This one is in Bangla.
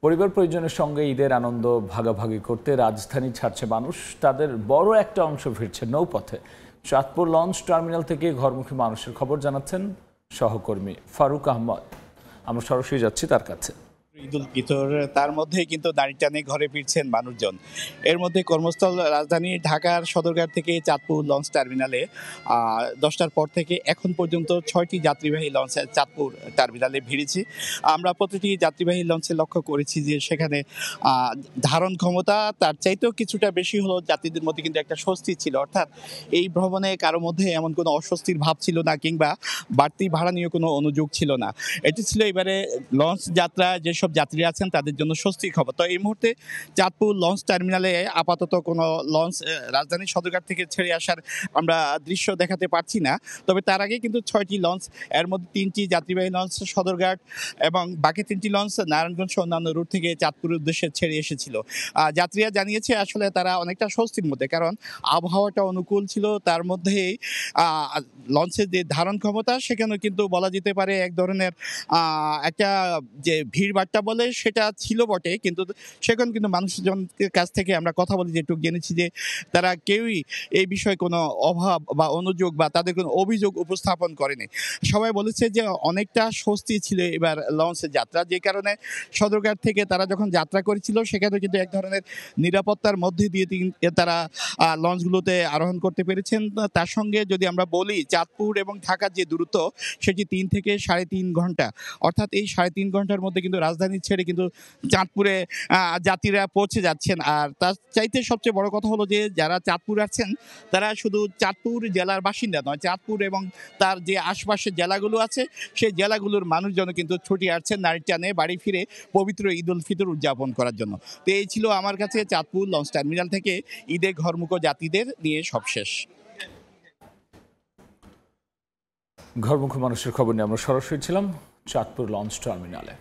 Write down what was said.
পরিবার পরিজনের সঙ্গে ঈদের আনন্দ ভাগাভাগি করতে রাজধানী ছাড়ছে মানুষ। তাদের বড় একটা অংশ ফিরছে নৌপথে। চাঁদপুর লঞ্চ টার্মিনাল থেকে ঘরমুখী মানুষের খবর জানাচ্ছেন সহকর্মী ফারুক আহমদ। আমরা সরাসরি যাচ্ছি তার কাছে। ঈদুল ফিতর, তার মধ্যে কিন্তু দাড়ি টানে ঘরে ফিরছেন মানুষজন। এর মধ্যে কর্মস্থল রাজধানী ঢাকার সদরঘাট থেকে চাঁদপুর লঞ্চ টার্মিনালে 10টার পর থেকে এখন পর্যন্ত 6টি যাত্রীবাহী লঞ্চ চাঁদপুর টার্মিনালে ভিড়েছে। আমরা প্রতিটি যাত্রীবাহী লঞ্চে লক্ষ্য করেছি যে সেখানে ধারণ ক্ষমতা তার চাইতেও কিছুটা বেশি হলো। যাত্রীদের মধ্যে কিন্তু একটা স্বস্তি ছিল, অর্থাৎ এই ভ্রমণে কারো মধ্যে এমন কোনো অস্বস্তির ভাব ছিল না, কিংবা বাড়তি ভাড়া নিয়ে কোনো অনুযোগ ছিল না। এটি ছিল এবারে লঞ্চ যাত্রা যেসব যাত্রী আছেন তাদের জন্য স্বস্তির খবর। তো এই মুহূর্তে চাঁদপুর লঞ্চ টার্মিনালে আপাতত কোনো লঞ্চ রাজধানী সদরঘাট থেকে ছেড়ে আসার আমরা দৃশ্য দেখাতে পারছি না। তবে তার আগে কিন্তু 6টি লঞ্চ, এর মধ্যে 3টি যাত্রীবাহী লঞ্চ সদরঘাট এবং বাকি 3টি লঞ্চ নারায়ণগঞ্জ অন্যান্য রুট থেকে চাঁদপুরের উদ্দেশ্যে ছেড়ে এসেছিল। যাত্রীরা জানিয়েছে আসলে তারা অনেকটা স্বস্তির মধ্যে, কারণ আবহাওয়াটা অনুকূল ছিল। তার মধ্যেই লঞ্চের যে ধারণ ক্ষমতা সেখানেও কিন্তু বলা যেতে পারে এক ধরনের একটা যে ভিড় বাট্টা বলে সেটা ছিল বটে, কিন্তু সেখানে কিন্তু মানুষজনের কাছ থেকে আমরা কথা বলি যেটুকু জেনেছি যে তারা কেউই এই বিষয়ে কোনো অভাব বা অনুযোগ বা তাদের কোনো অভিযোগ উপস্থাপন করেনি। সবাই বলেছে যে অনেকটা স্বস্তি ছিল এবার লঞ্চের যাত্রা, যে কারণে সদরঘাট থেকে তারা যখন যাত্রা করেছিল সেখানে কিন্তু এক ধরনের নিরাপত্তার মধ্যে দিয়ে তারা লঞ্চগুলোতে আরোহণ করতে পেরেছেন। তার সঙ্গে যদি আমরা বলি চাঁদপুর এবং ঢাকার যে দূরত্ব সেটি 3 থেকে 3.5 ঘন্টা, অর্থাৎ এই 3.5 ঘন্টার মধ্যে কিন্তু রাজধানী ছেড়ে কিন্তু চাঁদপুরে যাত্রীরা পৌঁছে যাচ্ছেন। আর তার চাইতে সবচেয়ে বড় কথা হলো যে যারা চাঁদপুর আছেন তারা শুধু চাঁদপুর জেলার বাসিন্দা নয়, চাঁদপুর এবং তার যে আশপাশের জেলাগুলো আছে সেই জেলাগুলোর মানুষজন কিন্তু ছুটি আসছেন নারী টানে বাড়ি ফিরে পবিত্র ঈদ উল ফিতর উদযাপন করার জন্য। তো এই ছিল আমার কাছে চাঁদপুর লঞ্চ টার্মিনাল থেকে ঈদে ঘরমুখ যাত্রীদের নিয়ে সবশেষ। ঘরমুখী মানুষের খবর নিয়ে আমরা সরাসরি ছিলাম চাঁদপুর লঞ্চ টার্মিনালে।